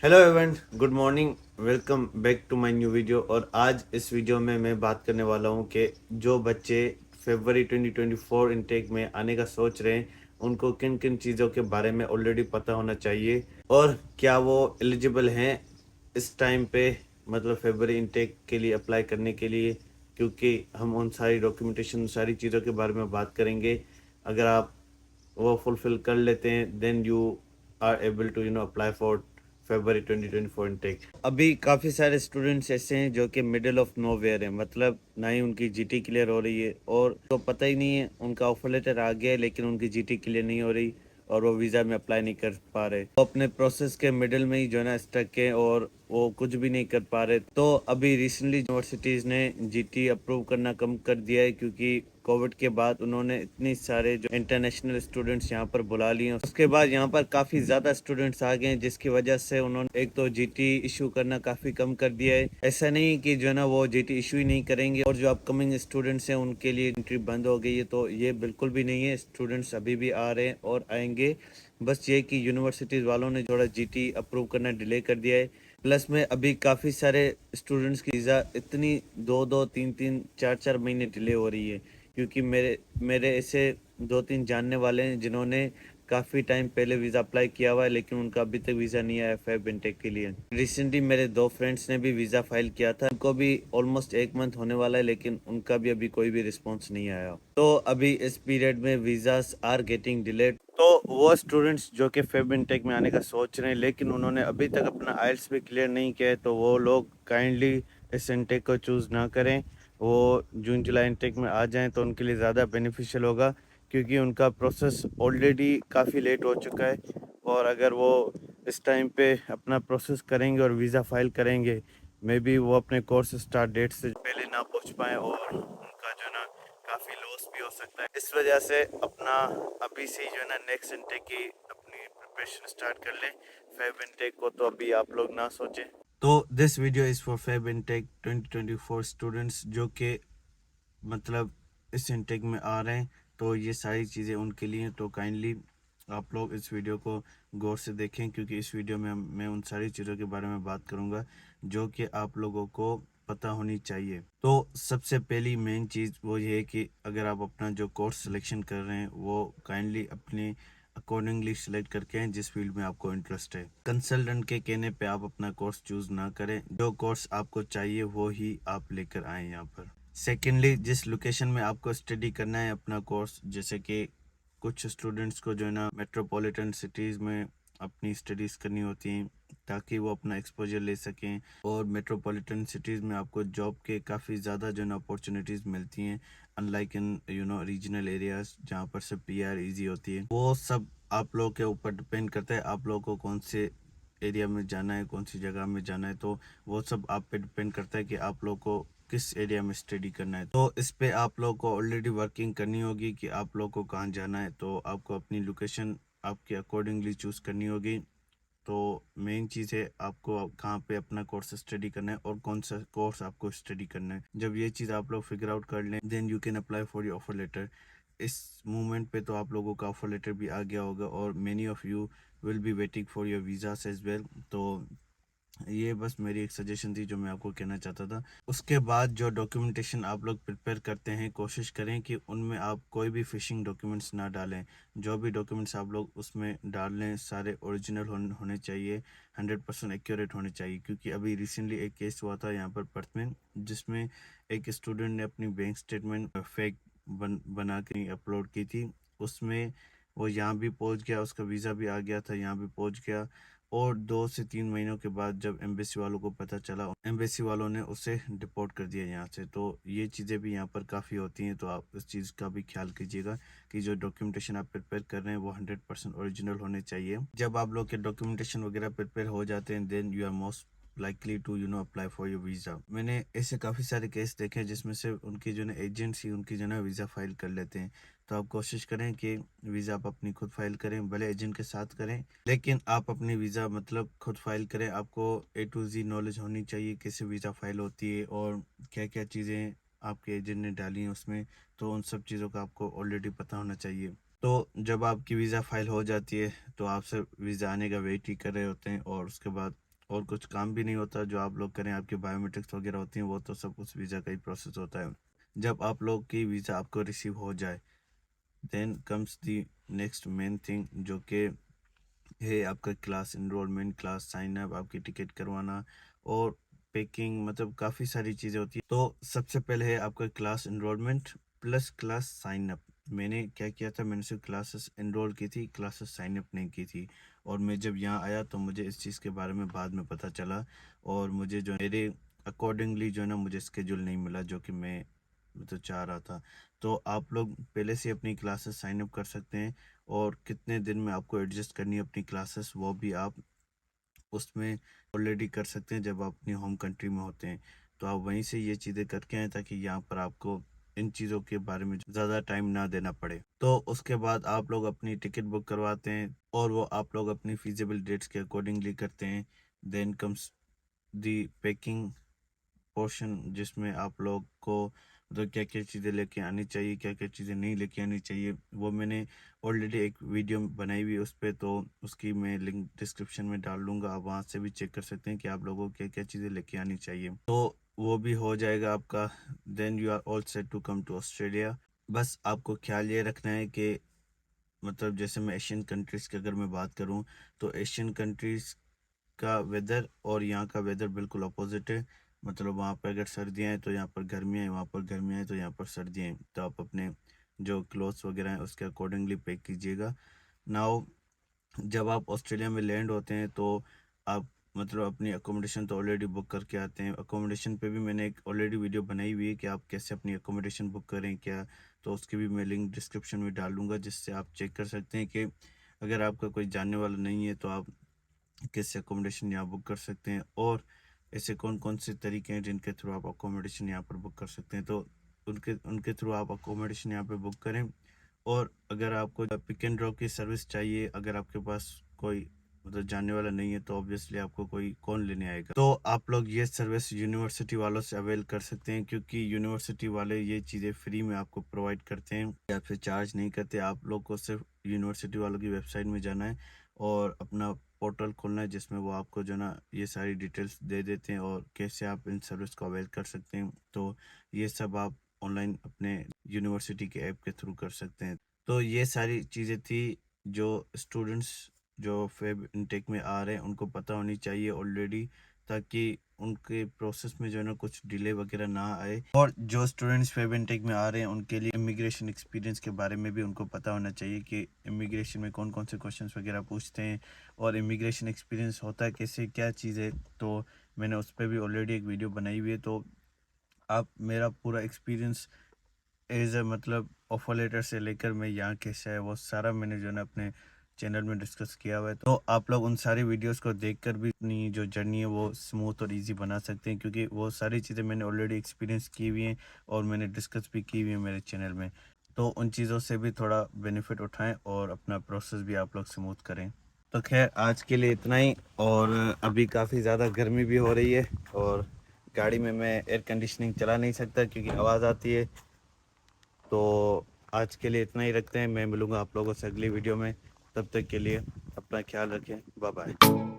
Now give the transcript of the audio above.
Hello everyone, good morning. Welcome back to my new video. और आज इस video में मैं बात करने वाला हूं कि जो बच्चे फरवरी 2024 इनटेक में आने का सोच रहे हैं उनको किन किन चीज़ों के बारे में ऑलरेडी पता होना चाहिए और क्या वो एलिजिबल हैं इस टाइम पे, मतलब फरवरी इनटेक के लिए अप्लाई करने के लिए। क्योंकि हम उन सारी डॉक्यूमेंटेशन सारी चीज़ों के बारे में बात करेंगे। अगर आप वो फुलफिल कर लेते हैं then you are able to apply for February 2024 intake. अभी काफ़ी सारे स्टूडेंट्स ऐसे हैं जो कि मिडिल ऑफ नोवेयर है, मतलब ना ही उनकी जीटी क्लियर हो रही है और तो पता ही नहीं है, उनका ऑफर लेटर आ गया है लेकिन उनकी जीटी क्लियर नहीं हो रही और वो वीज़ा में अप्लाई नहीं कर पा रहे। वो अपने प्रोसेस के मिडिल में ही जो है ना स्टक है और वो कुछ भी नहीं कर पा रहे। तो अभी रिसेंटली यूनिवर्सिटीज़ ने जीटी अप्रूव करना कम कर दिया है क्योंकि कोविड के बाद उन्होंने इतनी सारे जो इंटरनेशनल स्टूडेंट्स यहाँ पर बुला लिए। उसके बाद यहाँ पर काफ़ी ज़्यादा स्टूडेंट्स आ गए हैं जिसकी वजह से उन्होंने एक तो जीटी इशू करना काफ़ी कम कर दिया है। ऐसा नहीं कि जो है ना वो जीटी इशू ही नहीं करेंगे और जो अपकमिंग स्टूडेंट्स हैं उनके लिए एंट्री बंद हो गई है, तो ये बिल्कुल भी नहीं है। स्टूडेंट्स अभी भी आ रहे हैं और आएंगे। बस ये कि यूनिवर्सिटीज़ वालों ने थोड़ा जीटी अप्रूव करना डिले कर दिया है। प्लस में अभी काफ़ी सारे स्टूडेंट्स की वीज़ा इतनी 2-2 3-3 4-4 महीने डिले हो रही है क्योंकि मेरे मेरे ऐसे 2-3 जानने वाले हैं जिन्होंने काफ़ी टाइम पहले वीज़ा अप्लाई किया हुआ है लेकिन उनका अभी तक वीज़ा नहीं आया फैब इनटेक के लिए। रिसेंटली मेरे 2 फ्रेंड्स ने भी वीज़ा फाइल किया था, उनको भी ऑलमोस्ट 1 मंथ होने वाला है लेकिन उनका भी अभी कोई भी रिस्पॉन्स नहीं आया। तो अभी इस पीरियड में वीज़ास आर गेटिंग डिलेड। तो वो स्टूडेंट्स जो कि फेब इनटेक में आने का सोच रहे हैं लेकिन उन्होंने अभी तक अपना आइल्स भी क्लियर नहीं किया है, तो वो लोग काइंडली इस इनटेक को चूज़ ना करें। वो जून जुलाई इनटेक में आ जाएं तो उनके लिए ज़्यादा बेनिफिशियल होगा क्योंकि उनका प्रोसेस ऑलरेडी काफ़ी लेट हो चुका है। और अगर वो इस टाइम पे अपना प्रोसेस करेंगे और वीज़ा फाइल करेंगे, मे बी वो अपने कोर्स स्टार्ट डेट से पहले ना पहुंच पाएँ और उनका जो है ना काफ़ी लॉस भी हो सकता है। इस वजह से अपना अभी से ही जो है ना नेक्स्ट इनटेक की अपनी प्रिपरेशन स्टार्ट कर लें। फेब इनटेक को तो अभी आप लोग ना सोचें। तो this video is for Feb intake 2024 students जो कि मतलब इस इनटेक में आ रहे हैं, तो ये सारी चीज़ें उनके लिए। तो काइंडली आप लोग इस वीडियो को गौर से देखें क्योंकि इस वीडियो में मैं उन सारी चीज़ों के बारे में बात करूंगा जो कि आप लोगों को पता होनी चाहिए। तो सबसे पहली मेन चीज़ वो ये है कि अगर आप अपना जो कोर्स सिलेक्शन कर रहे हैं वो काइंडली अपने अकॉर्डिंगली सिलेक्ट करके हैं जिस फील्ड में आपको इंटरेस्ट है। कंसल्टेंट के कहने पे आप अपना कोर्स चूज़ ना करें, जो कोर्स आपको चाहिए वो ही आप लेकर आएँ यहाँ पर। सेकेंडली, जिस लोकेशन में आपको स्टडी करना है अपना कोर्स, जैसे कि कुछ स्टूडेंट्स को जो है ना मेट्रोपॉलिटन सिटीज़ में अपनी स्टडीज़ करनी होती हैं ताकि वो अपना एक्सपोजर ले सकें। और मेट्रोपॉलिटन सिटीज़ में आपको जॉब के काफ़ी ज़्यादा जो है ना अपॉर्चुनिटीज़ मिलती हैं, अनलाइक इन रीजनल एरियाज़ जहाँ पर से पीआर इजी होती है। वो सब आप लोगों के ऊपर डिपेंड करता है आप लोगों को कौन से एरिया में जाना है, कौन सी जगह में जाना है। तो वो सब आप पे डिपेंड करता है कि आप लोग को किस एरिया में स्टडी करना है। तो इस पे आप लोग को ऑलरेडी वर्किंग करनी होगी कि आप लोग को कहाँ जाना है। तो आपको अपनी लोकेशन आपके अकॉर्डिंगली चूज़ करनी होगी। तो मेन चीज़ है आपको कहाँ पे अपना कोर्स स्टडी करना है और कौन सा कोर्स आपको स्टडी करना है। जब ये चीज़ आप लोग फिगर आउट कर लें then you can apply for your offer letter. इस मूवमेंट पे तो आप लोगों का ऑफर लेटर भी आ गया होगा और many of you will be waiting for your visas as well. तो ये बस मेरी एक सजेशन थी जो मैं आपको कहना चाहता था। उसके बाद जो डॉक्यूमेंटेशन आप लोग प्रिपेयर करते हैं कोशिश करें कि उनमें आप कोई भी फिशिंग डॉक्यूमेंट्स ना डालें। जो भी डॉक्यूमेंट्स आप लोग उसमें डाल लें सारे ओरिजिनल होने चाहिए, 100% एक्यूरेट होने चाहिए। क्योंकि अभी रिसेंटली एक केस हुआ था यहाँ पर पर्थ में जिसमें एक स्टूडेंट ने अपनी बैंक स्टेटमेंट फेक बना के अपलोड की थी। उसमें वो यहाँ भी पहुँच गया, उसका वीज़ा भी आ गया था, यहाँ भी पहुँच गया। और 2 से 3 महीनों के बाद जब एम्बेसी वालों को पता चला, एम्बेसी वालों ने उसे डिपोर्ट कर दिया यहाँ से। तो ये चीज़ें भी यहाँ पर काफ़ी होती हैं, तो आप इस चीज़ का भी ख्याल कीजिएगा कि जो डॉक्यूमेंटेशन आप प्रिपेयर कर रहे हैं वो 100% ओरिजिनल होने चाहिए। जब आप लोग के डॉक्यूमेंटेशन वगैरह प्रिपेयर हो जाते हैं then you are most likely to apply for your visa. मैंने ऐसे काफ़ी सारे केस देखे हैं जिसमें से उनकी जो है एजेंट्स ही उनकी जो है वीज़ा फाइल कर लेते हैं। तो आप कोशिश करें कि वीज़ा आप अपनी खुद फाइल करें, भले एजेंट के साथ करें लेकिन आप अपनी वीज़ा मतलब खुद फाइल करें। आपको ए टू जी नॉलेज होनी चाहिए कैसे वीज़ा फाइल होती है और क्या क्या चीज़ें आपके एजेंट ने डाली हैं उसमें। तो उन सब चीज़ों का आपको ऑलरेडी पता होना चाहिए। तो जब आपकी वीज़ा फाइल हो जाती है तो आप सब वीज़ा आने का वेट ही कर रहे होते हैं और उसके बाद और कुछ काम भी नहीं होता जो आप लोग करें, आपकी बायोमेट्रिक्स वगैरह होती हैं, वो तो सब कुछ वीज़ा का ही प्रोसेस होता है। जब आप लोग की वीज़ा आपको रिसीव हो जाए, then comes the next main thing, जो कि है आपका class enrolment, class sign up, आपकी टिकट करवाना और पैकिंग, मतलब काफ़ी सारी चीज़ें होती हैं। तो सबसे पहले है आपका class enrolment plus class sign up. मैंने क्या किया था, मैंने सिर्फ क्लासेस इनरोल की थी, क्लासेस साइन अप नहीं की थी। और मैं जब यहाँ आया तो मुझे इस चीज़ के बारे में बाद में पता चला, और मुझे जो मेरे अकॉर्डिंगली जो है ना, मुझे स्केड्यूल नहीं मिला जो कि मैं तो चाह रहा था। तो आप लोग पहले से अपनी क्लासेस साइन अप कर सकते हैं, और कितने दिन में आपको एडजस्ट करनी है अपनी क्लासेस, वो भी आप उसमें ऑलरेडी कर सकते हैं जब आप अपनी होम कंट्री में होते हैं। तो आप वहीं से ये चीज़ें करके आएँ, ताकि यहाँ पर आपको इन चीज़ों के बारे में ज़्यादा टाइम ना देना पड़े। तो उसके बाद आप लोग अपनी टिकट बुक करवाते हैं, और वो आप लोग अपनी फीजिबल डेट्स के अकॉर्डिंगली करते हैं। Then comes the packing portion, जिसमें आप लोग को मतलब क्या क्या चीज़ें लेके आनी चाहिए, क्या क्या चीज़ें नहीं लेके आनी चाहिए, वो मैंने ऑलरेडी एक वीडियो बनाई हुई है उस पर, तो उसकी मैं लिंक डिस्क्रिप्शन में डाल दूँगा, आप वहाँ से भी चेक कर सकते हैं कि आप लोगों को क्या क्या चीज़ें लेके आनी चाहिए। तो वो भी हो जाएगा आपका। Then you are all set to come to Australia. बस आपको ख्याल ये रखना है कि मतलब जैसे मैं एशियन कंट्रीज़ की अगर मैं बात करूँ, तो एशियन कंट्रीज़ का वेदर और यहाँ का वेदर बिल्कुल अपोजिट है। मतलब वहाँ पर अगर सर्दियाँ हैं तो यहाँ पर गर्मियाँ हैं, वहाँ पर गर्मियाँ हैं तो यहाँ पर सर्दियाँ हैं। तो आप अपने जो क्लोथ्स वगैरह हैं उसके अकॉर्डिंगली पैक कीजिएगा। नाउ जब आप ऑस्ट्रेलिया में लैंड होते हैं तो आप मतलब अपनी अकोमोडेशन तो ऑलरेडी बुक करके आते हैं। अकोमोडेशन पे भी मैंने एक ऑलरेडी वीडियो बनाई हुई है कि आप कैसे अपनी अकोमोडेशन बुक करें क्या, तो उसकी भी मैं लिंक डिस्क्रिप्शन में डाल दूँगा, जिससे आप चेक कर सकते हैं कि अगर आपका कोई जानने वाला नहीं है तो आप कैसे अकोमोडेशन यहाँ बुक कर सकते हैं, और ऐसे कौन कौन से तरीके हैं जिनके थ्रू आप अकोमोडेशन यहाँ पर बुक कर सकते हैं। तो उनके उनके थ्रू आप अकोमोडेशन यहाँ पे बुक करें। और अगर आपको पिक एंड ड्रॉप की सर्विस चाहिए, अगर आपके पास कोई मतलब जानने वाला नहीं है, तो ऑब्वियसली आपको कोई कौन लेने आएगा। तो आप लोग ये सर्विस यूनिवर्सिटी वालों से अवेल कर सकते हैं, क्योंकि यूनिवर्सिटी वाले ये चीज़ें फ्री में आपको प्रोवाइड करते हैं या फिर चार्ज नहीं करते। आप लोग को सिर्फ यूनिवर्सिटी वालों की वेबसाइट में जाना है और अपना पोर्टल खोलना है, जिसमें वो आपको जो ना ये सारी डिटेल्स दे देते हैं और कैसे आप इन सर्विस को अवेल कर सकते हैं। तो ये सब आप ऑनलाइन अपने यूनिवर्सिटी के ऐप के थ्रू कर सकते हैं। तो ये सारी चीज़ें थी जो स्टूडेंट्स जो फेब इनटेक में आ रहे हैं उनको पता होनी चाहिए ऑलरेडी, ताकि उनके प्रोसेस में जो है ना कुछ डिले वगैरह ना आए। और जो स्टूडेंट्स फेब इनटेक में आ रहे हैं उनके लिए इमिग्रेशन एक्सपीरियंस के बारे में भी उनको पता होना चाहिए कि इमिग्रेशन में कौन कौन से क्वेश्चंस वगैरह पूछते हैं, और इमिग्रेशन एक्सपीरियंस होता है कैसे, क्या चीज़ है। तो मैंने उस पर भी ऑलरेडी एक वीडियो बनाई हुई है। तो आप मेरा पूरा एक्सपीरियंस एज अ मतलब ऑफर लेटर से लेकर मैं यहाँ कैसे है वो सारा मैंने जो है ना अपने चैनल में डिस्कस किया हुआ है। तो आप लोग उन सारी वीडियोस को देखकर भी अपनी जो जर्नी है वो स्मूथ और इजी बना सकते हैं, क्योंकि वो सारी चीज़ें मैंने ऑलरेडी एक्सपीरियंस की हुई हैं और मैंने डिस्कस भी की हुई है मेरे चैनल में। तो उन चीज़ों से भी थोड़ा बेनिफिट उठाएं और अपना प्रोसेस भी आप लोग स्मूथ करें। तो खैर आज के लिए इतना ही। और अभी काफ़ी ज़्यादा गर्मी भी हो रही है, और गाड़ी में मैं एयर कंडीशनिंग चला नहीं सकता क्योंकि आवाज़ आती है। तो आज के लिए इतना ही रखते हैं। मैं मिलूँगा आप लोगों से अगली वीडियो में। तब तक के लिए अपना ख्याल रखें। Bye bye.